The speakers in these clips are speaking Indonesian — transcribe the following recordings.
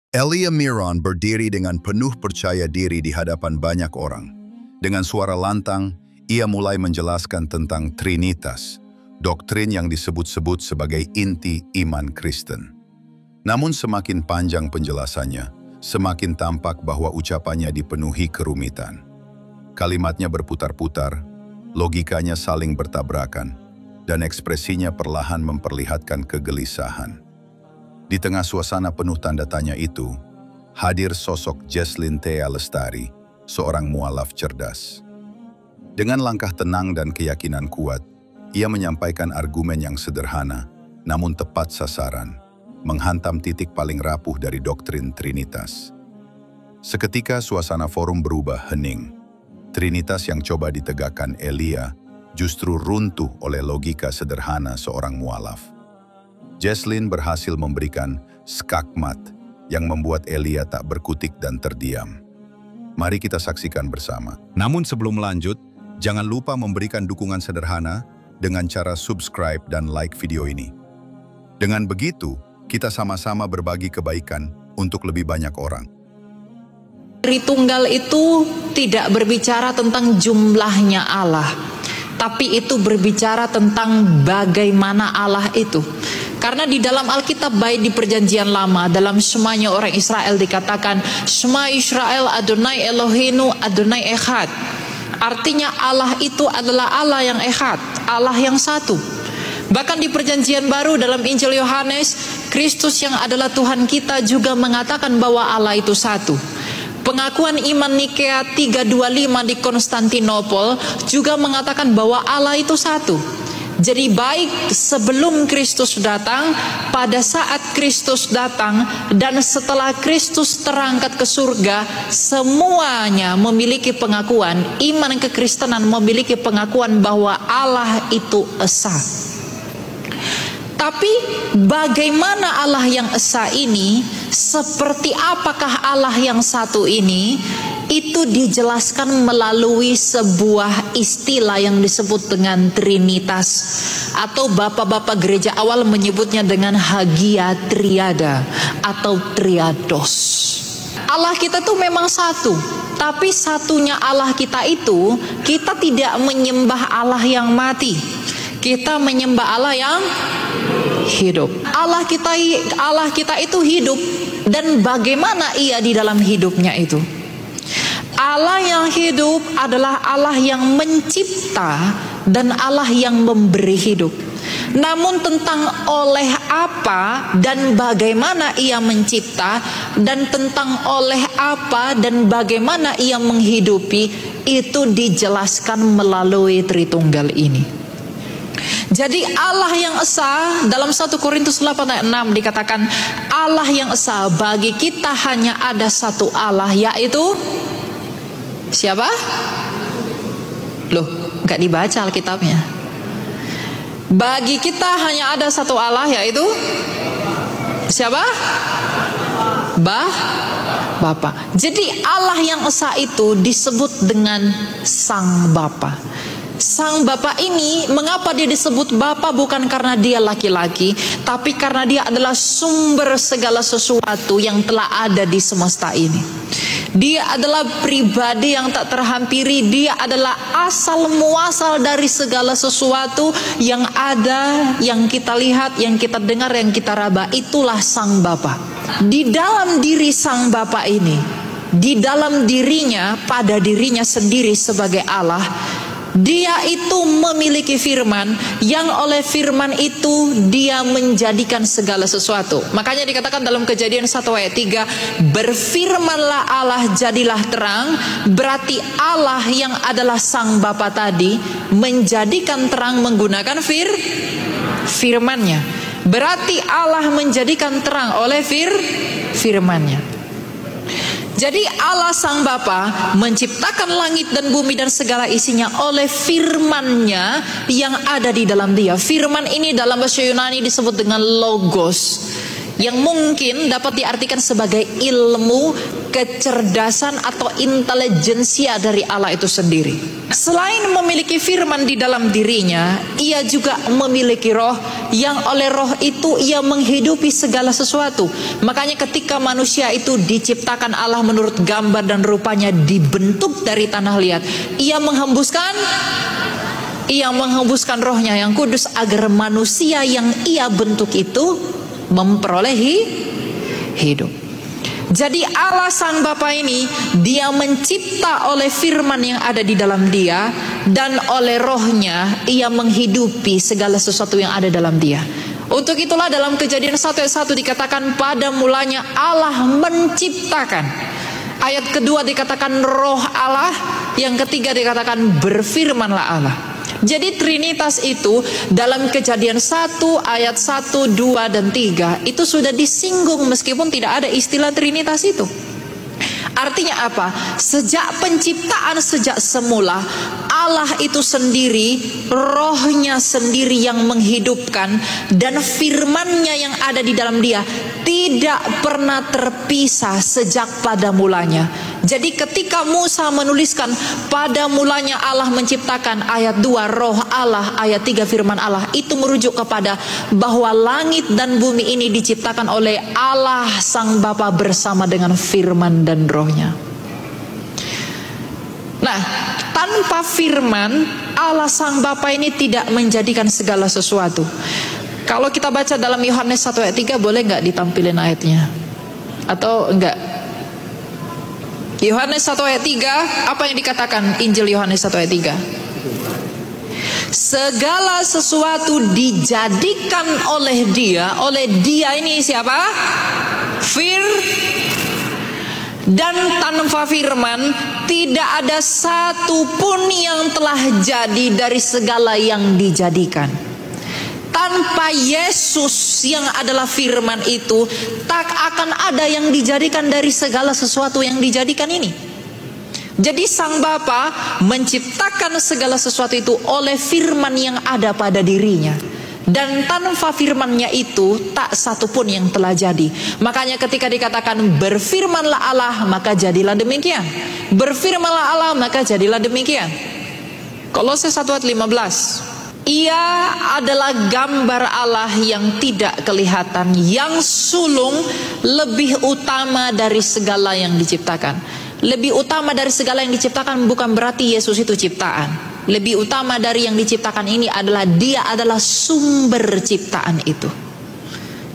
Elia Miron berdiri dengan penuh percaya diri di hadapan banyak orang. Dengan suara lantang, ia mulai menjelaskan tentang Trinitas, doktrin yang disebut-sebut sebagai inti iman Kristen. Namun semakin panjang penjelasannya, semakin tampak bahwa ucapannya dipenuhi kerumitan. Kalimatnya berputar-putar, logikanya saling bertabrakan, dan ekspresinya perlahan memperlihatkan kegelisahan. Di tengah suasana penuh tanda tanya itu, hadir sosok Jesslyn Thea Lestari, seorang mualaf cerdas. Dengan langkah tenang dan keyakinan kuat, ia menyampaikan argumen yang sederhana, namun tepat sasaran, menghantam titik paling rapuh dari doktrin Trinitas. Seketika suasana forum berubah hening. Trinitas yang coba ditegakkan Elia justru runtuh oleh logika sederhana seorang mualaf. Jesslyn berhasil memberikan skakmat yang membuat Elia tak berkutik dan terdiam. Mari kita saksikan bersama. Namun sebelum lanjut, jangan lupa memberikan dukungan sederhana dengan cara subscribe dan like video ini. Dengan begitu, kita sama-sama berbagi kebaikan untuk lebih banyak orang. Tritunggal itu tidak berbicara tentang jumlahnya Allah, tapi itu berbicara tentang bagaimana Allah itu. Karena di dalam Alkitab, baik di Perjanjian Lama, dalam semuanya orang Israel dikatakan Shema Israel Adonai Eloheinu Adonai Echad. Artinya Allah itu adalah Allah yang Echad, Allah yang satu. Bahkan di Perjanjian Baru dalam Injil Yohanes, Kristus yang adalah Tuhan kita juga mengatakan bahwa Allah itu satu. Pengakuan iman Nikea 325 di Konstantinopel juga mengatakan bahwa Allah itu satu. Jadi baik sebelum Kristus datang, pada saat Kristus datang, dan setelah Kristus terangkat ke surga, semuanya memiliki pengakuan, iman kekristenan memiliki pengakuan bahwa Allah itu esa. Tapi bagaimana Allah yang esa ini, seperti apakah Allah yang satu ini, itu dijelaskan melalui sebuah istilah yang disebut dengan Trinitas, atau bapak-bapak gereja awal menyebutnya dengan Hagia Triada atau Triados. Allah kita tuh memang satu, tapi satunya Allah kita itu, kita tidak menyembah Allah yang mati, kita menyembah Allah yang hidup. Allah kita itu hidup, dan bagaimana ia di dalam hidupnya itu? Allah yang hidup adalah Allah yang mencipta dan Allah yang memberi hidup. Namun tentang oleh apa dan bagaimana ia mencipta, dan tentang oleh apa dan bagaimana ia menghidupi, itu dijelaskan melalui Tritunggal ini. Jadi Allah yang esa, dalam 1 Korintus 8 ayat 6 dikatakan Allah yang esa, bagi kita hanya ada satu Allah, yaitu siapa? Loh, nggak dibaca Alkitabnya. Bagi kita hanya ada satu Allah, yaitu siapa? Bapa. Jadi Allah yang esa itu disebut dengan Sang Bapa. Sang Bapa ini, mengapa dia disebut Bapa? Bukan karena dia laki-laki, tapi karena dia adalah sumber segala sesuatu yang telah ada di semesta ini. Dia adalah pribadi yang tak terhampiri. Dia adalah asal muasal dari segala sesuatu yang ada, yang kita lihat, yang kita dengar, yang kita raba. Itulah Sang Bapa. Di dalam diri Sang Bapa ini, di dalam dirinya, pada dirinya sendiri sebagai Allah, dia itu memiliki firman, yang oleh firman itu dia menjadikan segala sesuatu. Makanya dikatakan dalam Kejadian 1 ayat 3, berfirmanlah Allah jadilah terang. Berarti Allah yang adalah Sang Bapa tadi menjadikan terang menggunakan firman-Nya. Berarti Allah menjadikan terang oleh firman-Nya. Jadi Allah Sang Bapa menciptakan langit dan bumi dan segala isinya oleh firman-Nya yang ada di dalam dia. Firman ini dalam bahasa Yunani disebut dengan logos, yang mungkin dapat diartikan sebagai ilmu, kecerdasan atau intelijensia dari Allah itu sendiri. Selain memiliki firman di dalam dirinya, ia juga memiliki roh, yang oleh roh itu ia menghidupi segala sesuatu. Makanya ketika manusia itu diciptakan Allah menurut gambar dan rupanya, dibentuk dari tanah liat, ia menghembuskan rohnya yang kudus agar manusia yang ia bentuk itu memperolehi hidup. Jadi Allah Sang Bapa ini, dia mencipta oleh firman yang ada di dalam dia, dan oleh rohnya ia menghidupi segala sesuatu yang ada dalam dia. Untuk itulah dalam Kejadian 1 ayat 1 dikatakan pada mulanya Allah menciptakan. Ayat kedua dikatakan roh Allah, yang ketiga dikatakan berfirmanlah Allah. Jadi Trinitas itu dalam Kejadian 1 ayat 1, 2, dan 3 itu sudah disinggung meskipun tidak ada istilah Trinitas itu. Artinya apa? Sejak penciptaan, sejak semula, Allah itu sendiri, rohnya sendiri yang menghidupkan, dan firmannya yang ada di dalam dia tidak pernah terpisah sejak pada mulanya. Jadi ketika Musa menuliskan pada mulanya Allah menciptakan, ayat 2 roh Allah, ayat 3 firman Allah, itu merujuk kepada bahwa langit dan bumi ini diciptakan oleh Allah Sang Bapa bersama dengan firman dan rohnya. Nah, tanpa firman, Allah Sang Bapa ini tidak menjadikan segala sesuatu. Kalau kita baca dalam Yohanes 1 ayat 3, boleh nggak ditampilin ayatnya? Atau enggak? Yohanes 1 ayat 3, apa yang dikatakan Injil Yohanes 1 ayat 3? Segala sesuatu dijadikan oleh dia ini siapa? Dan tanpa firman tidak ada satupun yang telah jadi dari segala yang dijadikan. Tanpa Yesus yang adalah firman itu, tak akan ada yang dijadikan dari segala sesuatu yang dijadikan ini. Jadi Sang Bapa menciptakan segala sesuatu itu oleh firman yang ada pada dirinya. Dan tanpa firmannya itu tak satupun yang telah jadi. Makanya ketika dikatakan berfirmanlah Allah, maka jadilah demikian. Berfirmanlah Allah, maka jadilah demikian. Kolose 1 ayat 15. Ia adalah gambar Allah yang tidak kelihatan, yang sulung, lebih utama dari segala yang diciptakan. Lebih utama dari segala yang diciptakan bukan berarti Yesus itu ciptaan. Lebih utama dari yang diciptakan ini adalah dia adalah sumber ciptaan itu.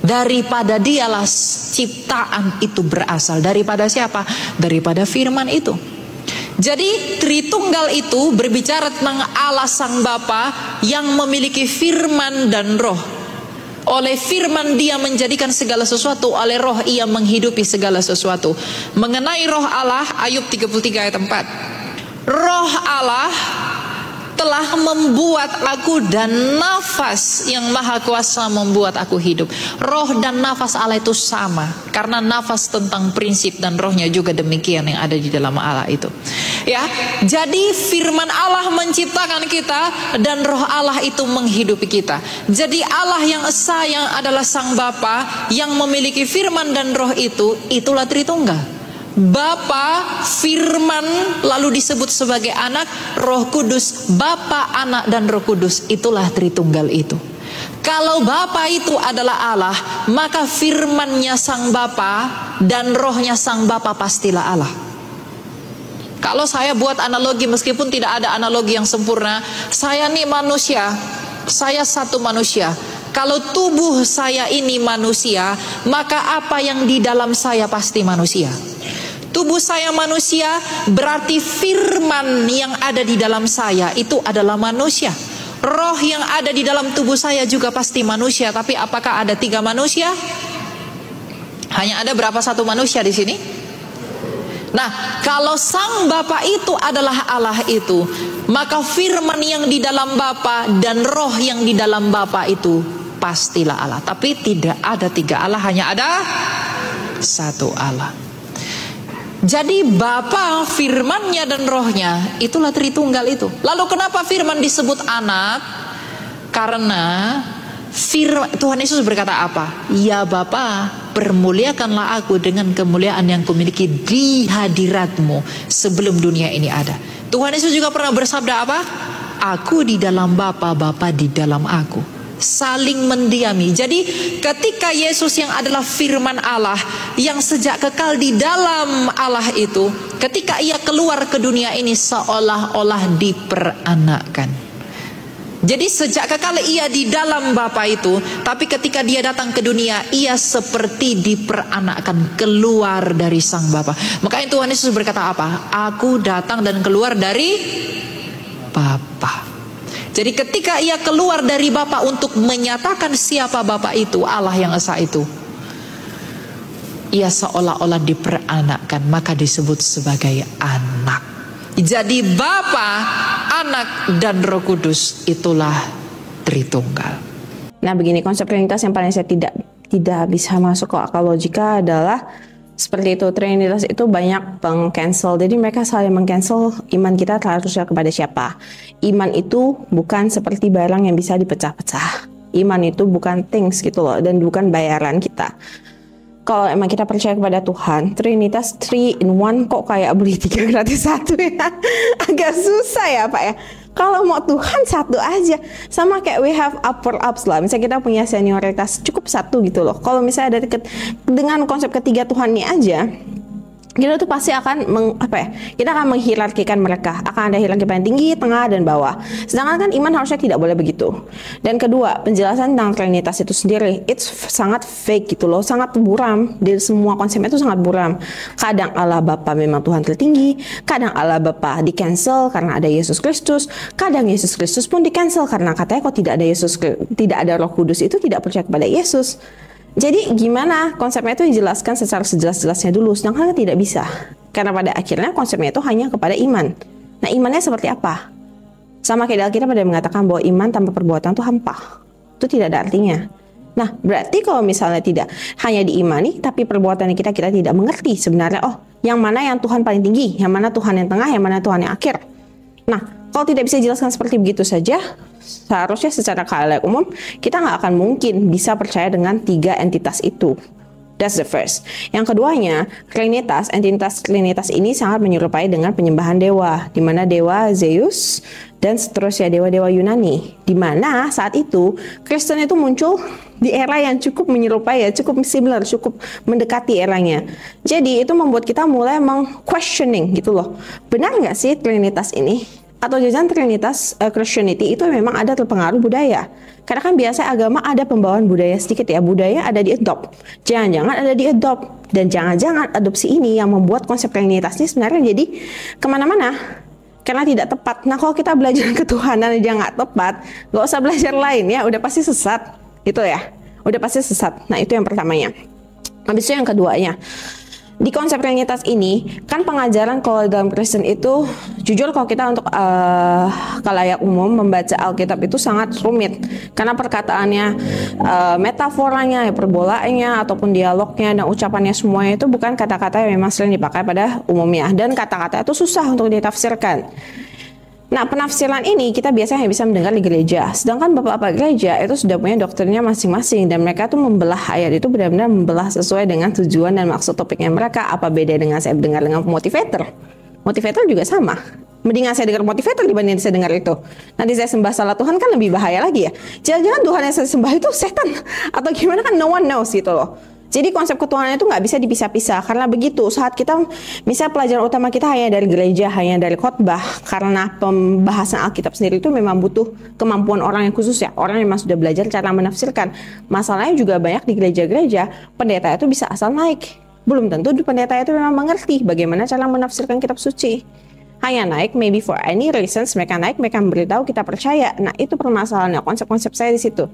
Daripada dialah ciptaan itu berasal. Daripada siapa? Daripada firman itu. Jadi Tritunggal itu berbicara tentang Allah Sang Bapa yang memiliki firman dan roh. Oleh firman dia menjadikan segala sesuatu, oleh roh ia menghidupi segala sesuatu. Mengenai roh Allah, Ayub 33 ayat 4. Roh Allah telah membuat aku, dan nafas yang maha kuasa membuat aku hidup. Roh dan nafas Allah itu sama, karena nafas tentang prinsip dan rohnya juga demikian yang ada di dalam Allah itu. Ya, jadi firman Allah menciptakan kita dan roh Allah itu menghidupi kita. Jadi Allah yang esa, yang adalah Sang Bapa yang memiliki firman dan roh itu, itulah Tritunggal. Bapa, firman, lalu disebut sebagai anak, Roh Kudus, Bapa, Anak, dan Roh Kudus, itulah Tritunggal itu. Kalau Bapa itu adalah Allah, maka firmannya Sang Bapa dan rohnya Sang Bapa pastilah Allah. Kalau saya buat analogi, meskipun tidak ada analogi yang sempurna, saya nih manusia, saya satu manusia. Kalau tubuh saya ini manusia, maka apa yang di dalam saya pasti manusia. Tubuh saya manusia, berarti firman yang ada di dalam saya itu adalah manusia. Roh yang ada di dalam tubuh saya juga pasti manusia. Tapi apakah ada 3 manusia? Hanya ada berapa satu manusia di sini? Nah, kalau Sang Bapa itu adalah Allah itu, maka firman yang di dalam Bapa dan roh yang di dalam Bapa itu pastilah Allah. Tapi tidak ada 3 Allah, hanya ada 1 Allah. Jadi Bapa, firmannya dan rohnya, itulah Tritunggal itu. Lalu kenapa firman disebut anak? Karena Tuhan Yesus berkata apa? Ya Bapa, permuliakanlah aku dengan kemuliaan yang kumiliki di hadiratmu sebelum dunia ini ada. Tuhan Yesus juga pernah bersabda apa? Aku di dalam Bapa, Bapa di dalam aku. Saling mendiami. Jadi ketika Yesus yang adalah firman Allah, yang sejak kekal di dalam Allah itu, ketika ia keluar ke dunia ini seolah-olah diperanakkan. Jadi sejak kekal ia di dalam Bapa itu, tapi ketika dia datang ke dunia, ia seperti diperanakkan, keluar dari sang Bapa. Makanya Tuhan Yesus berkata apa? Aku datang dan keluar dari Bapa. Jadi ketika ia keluar dari Bapa untuk menyatakan siapa Bapa itu, Allah yang esa itu, ia seolah-olah diperanakkan, maka disebut sebagai anak. Jadi Bapa, Anak, dan Roh Kudus itulah Tritunggal. Nah begini, konsep Trinitas yang paling saya tidak bisa masuk ke akal logika adalah seperti itu. Trinitas itu banyak peng-cancel. Jadi mereka saling meng-cancel iman kita harusnya kepada siapa. Iman itu bukan seperti barang yang bisa dipecah-pecah. Iman itu bukan things gitu loh, dan bukan bayaran kita. Kalau emang kita percaya kepada Tuhan, Trinitas 3 in 1 kok kayak beli 3 gratis 1 ya. Agak susah ya Pak ya. Kalau mau Tuhan satu aja, sama kayak we have upper ups lah. Misalnya kita punya senioritas cukup satu gitu loh. Kalau misalnya ada dengan konsep ketiga Tuhannya aja, kita tuh pasti akan kita akan menghierarkikan mereka. Akan ada hierarki paling tinggi, tengah, dan bawah. Sedangkan kan iman harusnya tidak boleh begitu. Dan kedua, penjelasan tentang Trinitas itu sendiri, it's sangat fake gitu loh, sangat buram. Dari semua konsepnya itu sangat buram. Kadang Allah Bapa memang Tuhan tertinggi, kadang Allah Bapa di-cancel karena ada Yesus Kristus, kadang Yesus Kristus pun di-cancel karena katanya kok tidak ada Roh Kudus itu tidak percaya kepada Yesus. Jadi gimana konsepnya itu dijelaskan secara sejelas-jelasnya dulu, sedangkan tidak bisa. Karena pada akhirnya konsepnya itu hanya kepada iman. Nah imannya seperti apa? Sama kayak Alkitab pada mengatakan bahwa iman tanpa perbuatan itu hampa. Itu tidak ada artinya. Nah berarti kalau misalnya tidak hanya diimani, tapi perbuatan kita tidak mengerti sebenarnya, oh yang mana yang Tuhan paling tinggi, yang mana Tuhan yang tengah, yang mana Tuhan yang akhir. Nah kalau tidak bisa dijelaskan seperti begitu saja, seharusnya secara khalayak umum kita nggak akan mungkin bisa percaya dengan 3 entitas itu. That's the first. Yang keduanya, entitas Trinitas ini sangat menyerupai dengan penyembahan dewa, di mana dewa Zeus dan seterusnya dewa-dewa Yunani. Di mana saat itu Kristen itu muncul di era yang cukup menyerupai, cukup similar, cukup mendekati eranya. Jadi itu membuat kita mulai questioning gitu loh. Benar nggak sih Trinitas ini? Atau jajan Trinitas Christianity itu memang ada terpengaruh budaya. Karena kan biasa agama ada pembawaan budaya sedikit ya, budaya ada di-adopt. Jangan-jangan ada di-adopt. Dan jangan-jangan adopsi ini yang membuat konsep Trinitas ini sebenarnya jadi kemana-mana. Karena tidak tepat. Nah kalau kita belajar ketuhanan aja nggak tepat, nggak usah belajar lain ya, udah pasti sesat. Gitu ya, udah pasti sesat. Nah itu yang pertamanya. Habis itu yang keduanya. Di konsep Trinitas ini, kan pengajaran kalau dalam Kristen itu, jujur kalau kita untuk khalayak umum membaca Alkitab itu sangat rumit. Karena perkataannya, metaforanya, perbolanya, ataupun dialognya, dan ucapannya semuanya itu bukan kata-kata yang memang sering dipakai pada umumnya. Dan kata-kata itu susah untuk ditafsirkan. Nah, penafsiran ini kita biasanya bisa mendengar di gereja. Sedangkan bapak-bapak gereja itu sudah punya doktrinnya masing-masing. Dan mereka tuh membelah ayat itu benar-benar membelah sesuai dengan tujuan dan maksud topiknya mereka. Apa beda dengan saya dengar dengan motivator? Motivator juga sama. Mendingan saya dengar motivator dibanding saya dengar itu. Nanti saya sembah salah Tuhan kan lebih bahaya lagi ya. Jangan-jangan Tuhan yang saya sembah itu setan. Atau gimana kan no one knows gitu loh. Jadi konsep ketuhanan itu nggak bisa dipisah-pisah. Karena begitu saat kita, misal pelajaran utama kita hanya dari gereja, hanya dari khotbah. Karena pembahasan Alkitab sendiri itu memang butuh kemampuan orang yang khusus ya. Orang yang memang sudah belajar cara menafsirkan. Masalahnya juga banyak di gereja-gereja, pendeta itu bisa asal naik. Belum tentu pendeta itu memang mengerti bagaimana cara menafsirkan kitab suci. Hanya naik, maybe for any reasons, mereka naik, mereka memberitahu kita percaya. Nah itu permasalahannya, konsep-konsep saya di situ.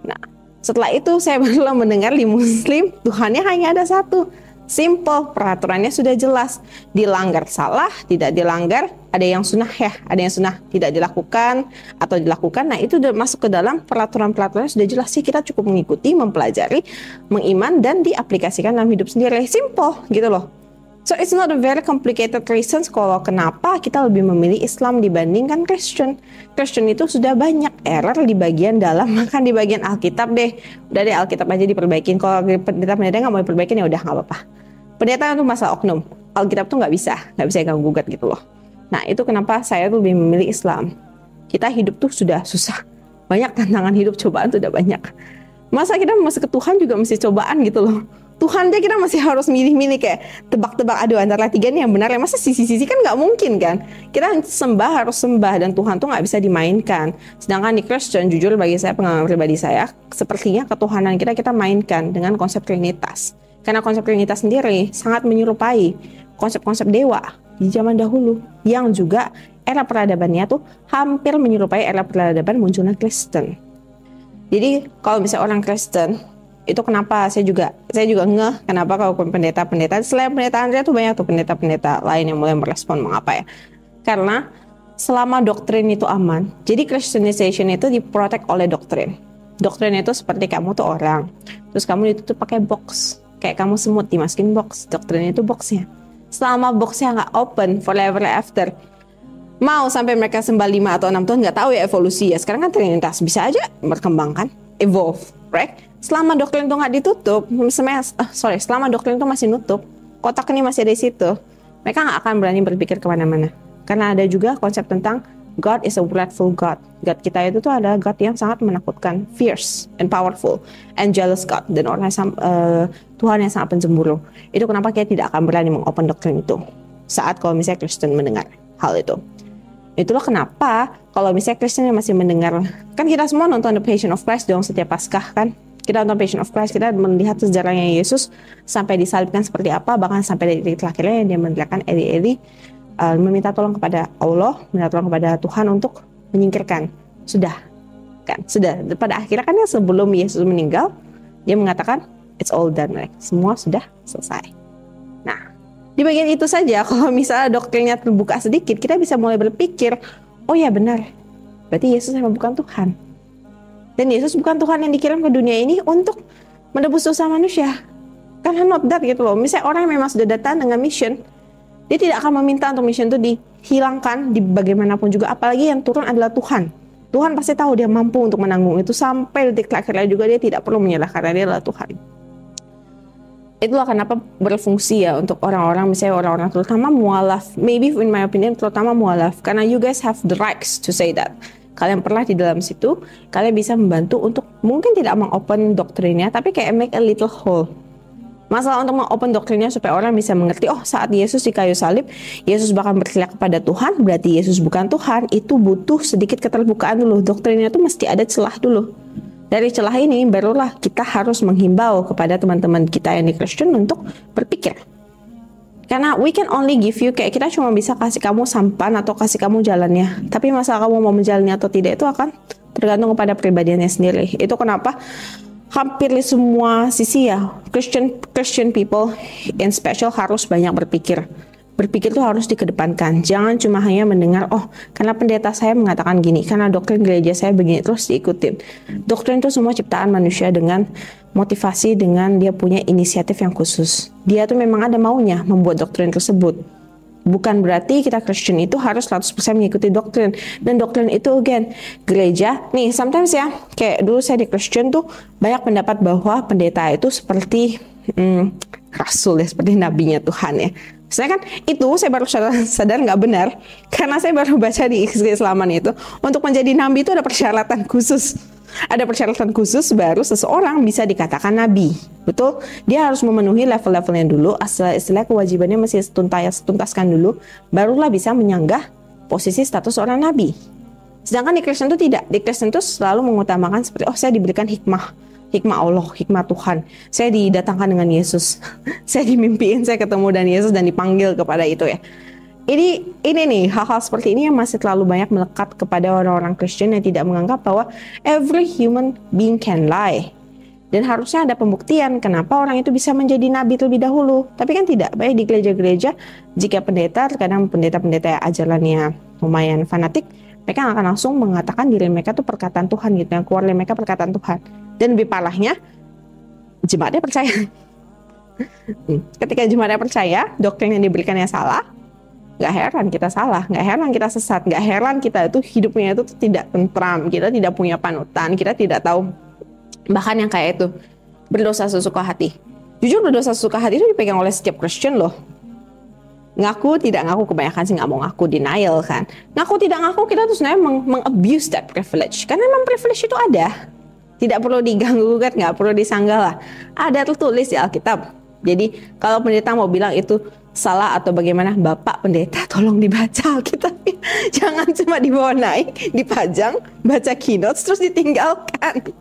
Nah, setelah itu saya baru mendengar di Muslim Tuhannya hanya ada satu. Simple, peraturannya sudah jelas. Dilanggar salah, tidak dilanggar, ada yang sunnah ya, ada yang sunnah tidak dilakukan atau dilakukan. Nah itu sudah masuk ke dalam peraturan-peraturannya sudah jelas sih, kita cukup mengikuti, mempelajari, mengiman dan diaplikasikan dalam hidup sendiri. Simple gitu loh. So it's not a very complicated reasons kalau kenapa kita lebih memilih Islam dibandingkan Kristen. Kristen itu sudah banyak error di bagian dalam, maka di bagian Alkitab deh. Udah deh Alkitab aja diperbaikin. Kalau pendeta-pendeta nggak mau diperbaikin ya udah nggak apa-apa. Pendeta itu masalah oknum. Alkitab tuh nggak bisa ganggu gugat gitu loh. Nah itu kenapa saya tuh lebih memilih Islam. Kita hidup tuh sudah susah. Banyak tantangan hidup, cobaan tuh udah banyak. Masa kita masuk ke Tuhan juga mesti cobaan gitu loh. Tuhan aja kita masih harus milih-milih kayak tebak-tebak aduh antara tiga nih yang benar ya, masa sisi-sisi kan nggak mungkin kan. Kita harus sembah dan Tuhan tuh nggak bisa dimainkan. Sedangkan di Kristen jujur bagi saya, pengalaman pribadi saya, sepertinya ketuhanan kita mainkan dengan konsep Trinitas. Karena konsep Trinitas sendiri sangat menyerupai konsep-konsep dewa di zaman dahulu yang juga era peradabannya tuh hampir menyerupai era peradaban munculnya Kristen. Jadi kalau misalnya orang Kristen itu kenapa saya juga ngeh kenapa kalau pendeta-pendeta selain pendeta Andrea tuh banyak tuh pendeta-pendeta lain yang mulai merespon mengapa ya, karena selama doktrin itu aman. Jadi Christianization itu diprotek oleh doktrin itu seperti kamu tuh orang terus kamu ditutup pakai box kayak kamu semut dimasukin box. Doktrin itu boxnya, selama boxnya nggak open forever after, mau sampai mereka sembah 5 atau 6 tahun nggak tahu ya evolusi ya. Sekarang kan Trinitas bisa aja berkembang kan, evolve, right? Selama doktrin itu nggak ditutup, selama doktrin itu masih nutup, kotak ini masih ada di situ, mereka nggak akan berani berpikir kemana-mana. Karena ada juga konsep tentang God is a wrathful God. God kita itu tuh adalah God yang sangat menakutkan, fierce and powerful, and jealous God, dan Tuhan yang sangat pencemburu. Itu kenapa kita tidak akan berani mengopen doktrin itu saat kalau misalnya Kristen mendengar hal itu. Itulah kenapa kalau misalnya Kristen yang masih mendengar, kan kita semua nonton The Passion of Christ dong setiap Paskah kan. Kita nonton Passion of Christ, kita melihat sejarahnya Yesus sampai disalibkan seperti apa, bahkan sampai dari titik akhirnya dia meneriakkan Eli, meminta tolong kepada Allah, minta tolong kepada Tuhan untuk menyingkirkan. Sudah. Pada akhirnya kan sebelum Yesus meninggal, dia mengatakan it's all done, right? Semua sudah selesai. Nah, di bagian itu saja kalau misalnya doktrinnya terbuka sedikit, kita bisa mulai berpikir, oh ya benar, berarti Yesus memang bukan Tuhan. Dan Yesus bukan Tuhan yang dikirim ke dunia ini untuk menebus dosa manusia. Karena not that gitu loh. Misalnya orang yang memang sudah datang dengan mission, dia tidak akan meminta untuk mission itu dihilangkan di bagaimanapun juga. Apalagi yang turun adalah Tuhan. Tuhan pasti tahu dia mampu untuk menanggung itu sampai detik akhirnya juga dia tidak perlu menyerah karena dia adalah Tuhan. Itulah kenapa berfungsi ya untuk orang-orang, misalnya orang-orang terutama mualaf, maybe in my opinion terutama mualaf, karena you guys have the rights to say that. Kalian pernah di dalam situ, kalian bisa membantu untuk mungkin tidak mengopen doktrinnya, tapi kayak make a little hole. Masalah untuk mengopen doktrinnya supaya orang bisa mengerti, oh saat Yesus di kayu salib, Yesus bahkan berteriak kepada Tuhan, berarti Yesus bukan Tuhan. Itu butuh sedikit keterbukaan dulu, doktrinnya itu mesti ada celah dulu. Dari celah ini barulah kita harus menghimbau kepada teman-teman kita yang di Kristen untuk berpikir. Karena we can only give you, kayak kita cuma bisa kasih kamu sampan atau kasih kamu jalannya. Tapi masalah kamu mau menjalannya atau tidak itu akan tergantung kepada pribadiannya sendiri. Itu kenapa hampir di semua sisi ya, Christian people in special harus banyak berpikir. Berpikir itu harus dikedepankan. Jangan cuma hanya mendengar, oh karena pendeta saya mengatakan gini, karena doktrin gereja saya begini, terus diikutin. Doktrin itu semua ciptaan manusia dengan motivasi, dengan dia punya inisiatif yang khusus. Dia tuh memang ada maunya membuat doktrin tersebut. Bukan berarti kita Kristen itu harus 100% mengikuti doktrin. Dan doktrin itu again, gereja, nih sometimes ya, kayak dulu saya di Kristen tuh banyak pendapat bahwa pendeta itu seperti rasul ya, seperti nabinya Tuhan ya. Saya kan itu saya baru sadar nggak benar karena saya baru baca di keislaman itu untuk menjadi nabi itu ada persyaratan khusus. Ada persyaratan khusus baru seseorang bisa dikatakan nabi. Betul? Dia harus memenuhi level-levelnya dulu, istilah kewajibannya masih tuntaskan dulu, barulah bisa menyanggah posisi status seorang nabi. Sedangkan di Kristen itu tidak. Di Kristen itu selalu mengutamakan seperti saya diberikan hikmah Allah, hikmah Tuhan. Saya didatangkan dengan Yesus. Saya dimimpiin, saya ketemu dengan Yesus dan dipanggil kepada itu ya. Ini nih, hal-hal seperti ini yang masih terlalu banyak melekat kepada orang-orang Kristen yang tidak menganggap bahwa every human being can lie. Dan harusnya ada pembuktian kenapa orang itu bisa menjadi nabi terlebih dahulu. Tapi kan tidak. Baik di gereja-gereja, jika pendeta, kadang pendeta-pendeta ajarannya lumayan fanatik, mereka akan langsung mengatakan diri mereka itu perkataan Tuhan gitu, yang keluar dari mereka perkataan Tuhan. Dan lebih parahnya, jemaatnya percaya. Ketika jemaatnya percaya doktrin yang diberikannya salah, nggak heran kita salah, nggak heran kita sesat, nggak heran kita itu hidupnya itu tidak tentram, kita tidak punya panutan, kita tidak tahu. Bahkan yang kayak itu, berdosa sesuka hati. Jujur berdosa sesuka hati itu dipegang oleh setiap Christian loh. Ngaku tidak ngaku, kebanyakan sih nggak mau ngaku, denial kan. Ngaku tidak ngaku, kita tuh sebenarnya meng-abuse that privilege. Karena memang privilege itu ada. Tidak perlu diganggu gugat, nggak perlu disanggah lah. Ada tertulis di Alkitab. Jadi kalau pendeta mau bilang itu salah atau bagaimana, Bapak pendeta tolong dibaca Alkitabnya. Jangan cuma dibawa naik, dipajang, baca keynotes terus ditinggalkan.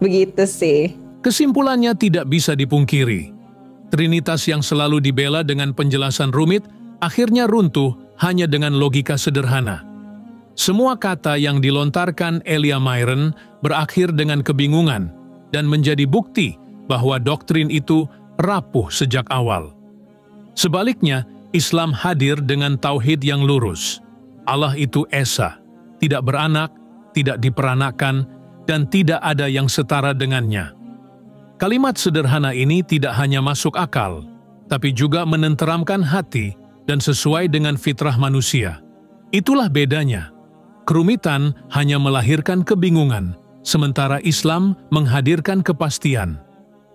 Begitu sih. Kesimpulannya tidak bisa dipungkiri. Trinitas yang selalu dibela dengan penjelasan rumit akhirnya runtuh hanya dengan logika sederhana. Semua kata yang dilontarkan Elia Myron berakhir dengan kebingungan dan menjadi bukti bahwa doktrin itu rapuh sejak awal. Sebaliknya, Islam hadir dengan tauhid yang lurus. Allah itu esa, tidak beranak, tidak diperanakan, dan tidak ada yang setara dengannya. Kalimat sederhana ini tidak hanya masuk akal, tapi juga menenteramkan hati dan sesuai dengan fitrah manusia. Itulah bedanya. Kerumitan hanya melahirkan kebingungan, sementara Islam menghadirkan kepastian.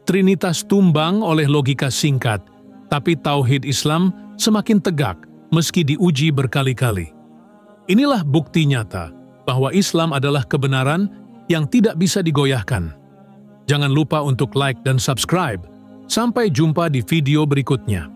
Trinitas tumbang oleh logika singkat, tapi tauhid Islam semakin tegak meski diuji berkali-kali. Inilah bukti nyata bahwa Islam adalah kebenaran yang tidak bisa digoyahkan. Jangan lupa untuk like dan subscribe. Sampai jumpa di video berikutnya.